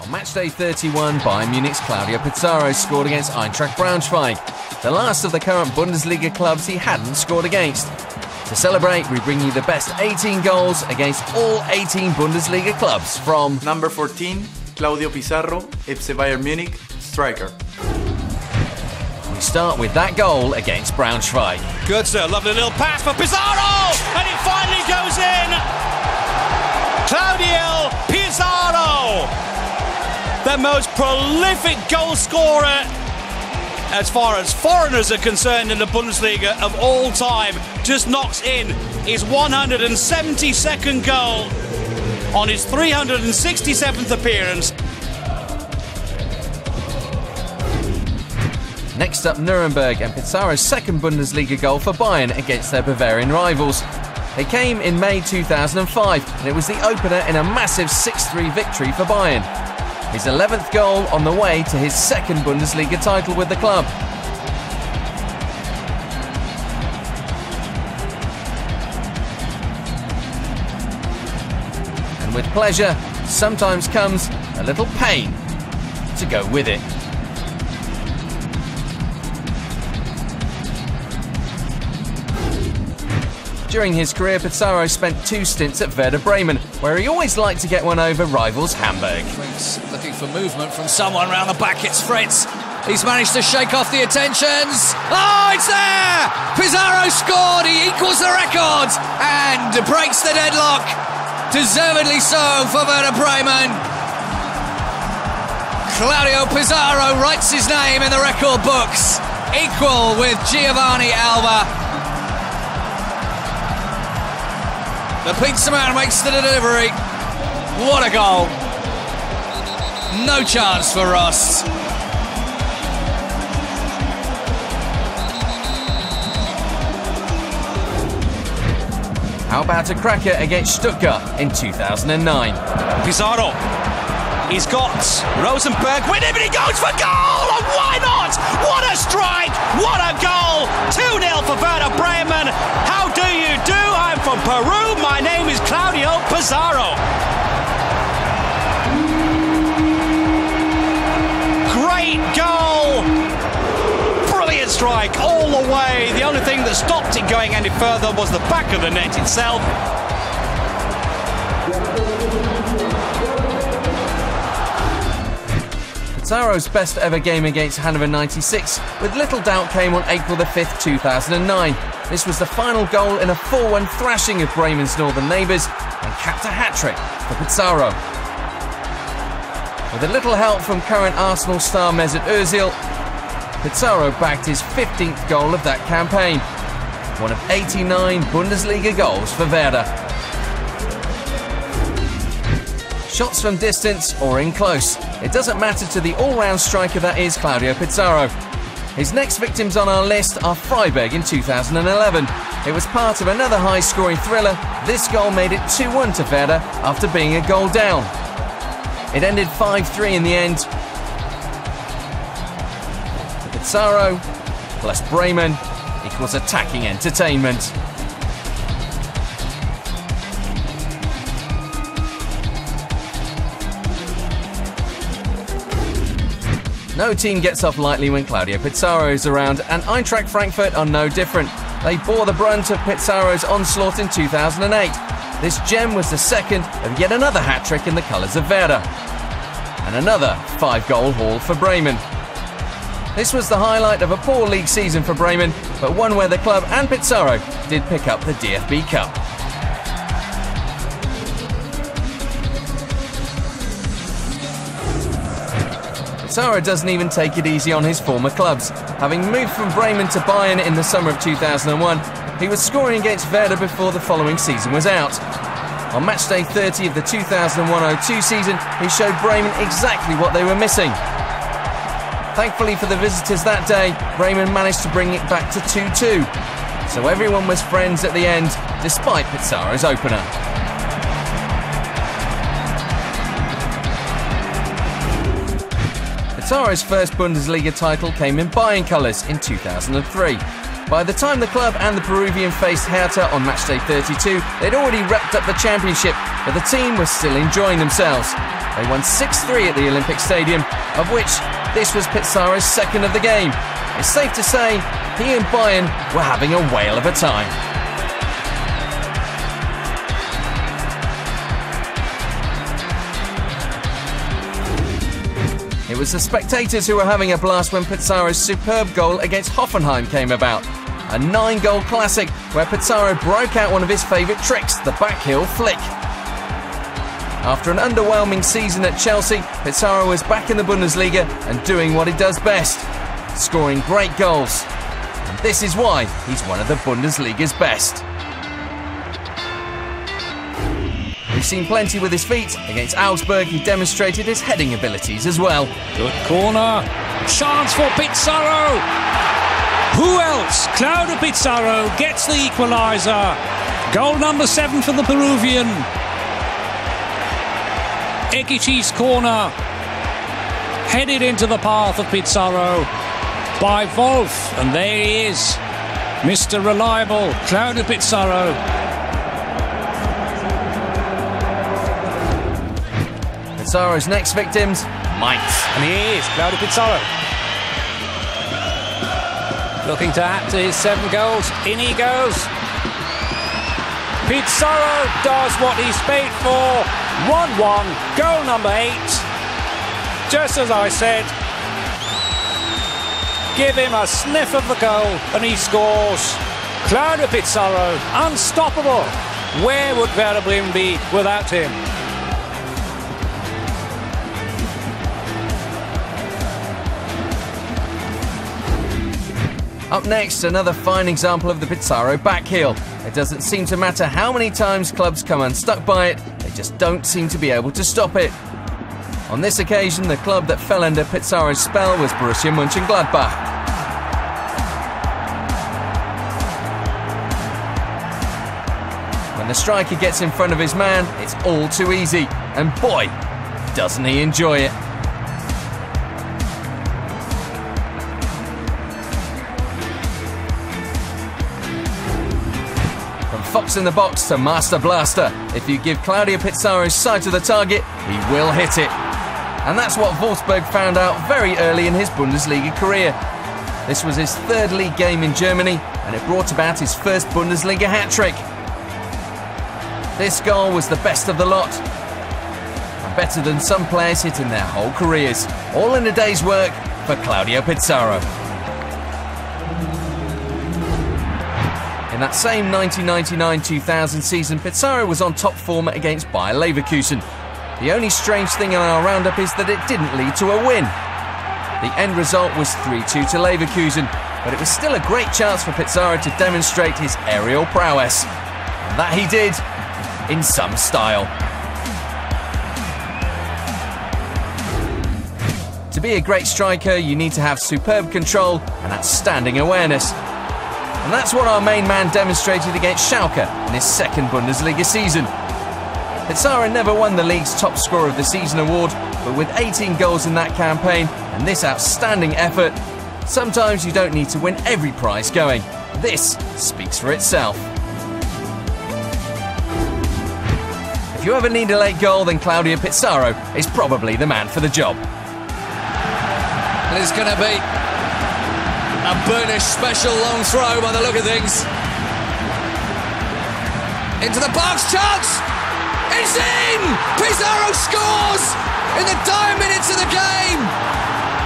On matchday 31, Bayern Munich's Claudio Pizarro scored against Eintracht Braunschweig, the last of the current Bundesliga clubs he hadn't scored against. To celebrate, we bring you the best 18 goals against all 18 Bundesliga clubs from number 14, Claudio Pizarro, FC Bayern Munich, striker. We start with that goal against Braunschweig. Good, sir. Lovely little pass for Pizarro, and it finally goes in. Claudio Pizarro, the most prolific goal scorer as far as foreigners are concerned in the Bundesliga of all time, just knocks in his 172nd goal on his 367th appearance. Next up, Nuremberg and Pizarro's second Bundesliga goal for Bayern against their Bavarian rivals. They came in May 2005, and it was the opener in a massive 6-3 victory for Bayern. His 11th goal on the way to his second Bundesliga title with the club. And with pleasure, sometimes comes a little pain to go with it. During his career, Pizarro spent 2 stints at Werder Bremen, where he always liked to get one over rivals Hamburg. Looking for movement from someone round the back, it's Fritz. He's managed to shake off the attentions. Oh, it's there! Pizarro scored, he equals the record and breaks the deadlock. Deservedly so for Werder Bremen. Claudio Pizarro writes his name in the record books, equal with Giovanni Alba. The pizza man makes the delivery. What a goal. No chance for Ross. How about a cracker against Stuttgart in 2009? Pizarro. He's got Rosenberg with him and he goes for goal! And why not? What a strike! What a goal! 2-0 for Werder Bremen. How do you do? I'm from Peru. My name is Claudio Pizarro. Great goal! Brilliant strike all the way. The only thing that stopped it going any further was the back of the net itself. Pizarro's best ever game against Hannover 96 with little doubt came on April the 5th, 2009. This was the final goal in a 4-1 thrashing of Bremen's northern neighbours and capped a hat-trick for Pizarro. With a little help from current Arsenal star Mesut Ozil, Pizarro bagged his 15th goal of that campaign, one of 89 Bundesliga goals for Werder. Shots from distance or in close, it doesn't matter to the all-round striker that is Claudio Pizarro. His next victims on our list are Freiburg in 2011. It was part of another high-scoring thriller. This goal made it 2-1 to Werder after being a goal down. It ended 5-3 in the end. Pizarro plus Bremen equals attacking entertainment. No team gets off lightly when Claudio Pizarro is around, and Eintracht Frankfurt are no different. They bore the brunt of Pizarro's onslaught in 2008. This gem was the second of yet another hat-trick in the colours of Werder. And another 5-goal haul for Bremen. This was the highlight of a poor league season for Bremen, but one where the club and Pizarro did pick up the DFB Cup. Pizarro doesn't even take it easy on his former clubs. Having moved from Bremen to Bayern in the summer of 2001, he was scoring against Werder before the following season was out. On matchday 30 of the 2001-02 season, he showed Bremen exactly what they were missing. Thankfully for the visitors that day, Bremen managed to bring it back to 2-2. So everyone was friends at the end, despite Pizarro's opener. Pizarro's first Bundesliga title came in Bayern colours in 2003. By the time the club and the Peruvian faced Hertha on matchday 32, they'd already wrapped up the championship, but the team was still enjoying themselves. They won 6-3 at the Olympic Stadium, of which this was Pizarro's second of the game. It's safe to say he and Bayern were having a whale of a time. It was the spectators who were having a blast when Pizarro's superb goal against Hoffenheim came about. A 9-goal classic where Pizarro broke out one of his favourite tricks, the backheel flick. After an underwhelming season at Chelsea, Pizarro was back in the Bundesliga and doing what he does best, scoring great goals. And this is why he's one of the Bundesliga's best. We've seen plenty with his feet. Against Augsburg, he demonstrated his heading abilities as well. Good corner. Chance for Pizarro. Who else? Claudio Pizarro gets the equaliser. Goal number 7 for the Peruvian. Ekici's corner. Headed into the path of Pizarro by Wolf. And there he is. Mr. Reliable, Claudio Pizarro. Pizarro's next victims might. And he is, Claudio Pizarro. Looking to add to his 7 goals. In he goes. Pizarro does what he's paid for. 1-1, goal number 8. Just as I said, give him a sniff of the goal and he scores. Claudio Pizarro, unstoppable. Where would Werder Bremen be without him? Up next, another fine example of the Pizarro backheel. It doesn't seem to matter how many times clubs come unstuck by it, they just don't seem to be able to stop it. On this occasion, the club that fell under Pizarro's spell was Borussia Mönchengladbach. When the striker gets in front of his man, it's all too easy, and boy, doesn't he enjoy it. Fox in the box to Master Blaster. If you give Claudio Pizarro's sight of the target, he will hit it. And that's what Wolfsburg found out very early in his Bundesliga career. This was his 3rd league game in Germany, and it brought about his first Bundesliga hat-trick. This goal was the best of the lot, and better than some players hit in their whole careers. All in a day's work for Claudio Pizarro. In that same 1999-2000 season, Pizarro was on top form against Bayer Leverkusen. The only strange thing in our roundup is that it didn't lead to a win. The end result was 3-2 to Leverkusen, but it was still a great chance for Pizarro to demonstrate his aerial prowess. And that he did, in some style. To be a great striker, you need to have superb control and outstanding awareness. And that's what our main man demonstrated against Schalke in his 2nd Bundesliga season. Pizarro never won the league's top scorer of the season award, but with 18 goals in that campaign and this outstanding effort, sometimes you don't need to win every prize going. This speaks for itself. If you ever need a late goal, then Claudio Pizarro is probably the man for the job. And it's going to be a Burnish special long throw by the look of things. Into the box, chance! It's in! Pizarro scores! In the dire minutes of the game!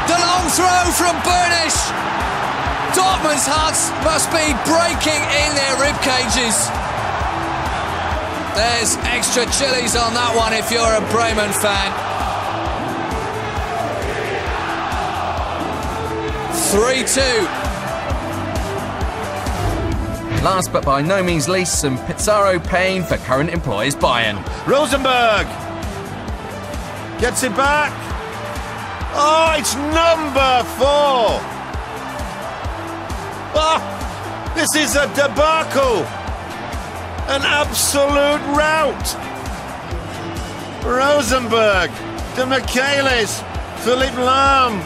The long throw from Burnish. Dortmund's hearts must be breaking in their rib cages. There's extra chilies on that one if you're a Bremen fan. 3-2. Last but by no means least, some Pizarro pain for current employers Bayern. Rosenberg gets it back. Oh, it's number 4. Oh, this is a debacle. An absolute rout. Rosenberg to Michaelis. Philipp Lahm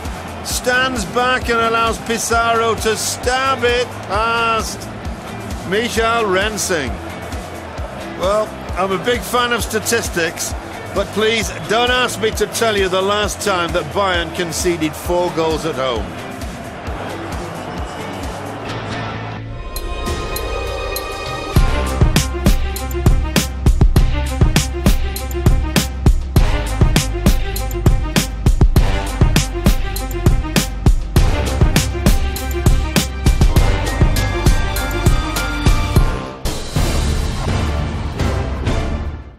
stands back and allows Pizarro to stab it past Michael Rensing. Well, I'm a big fan of statistics, But please, don't ask me to tell you the last time that Bayern conceded 4 goals at home.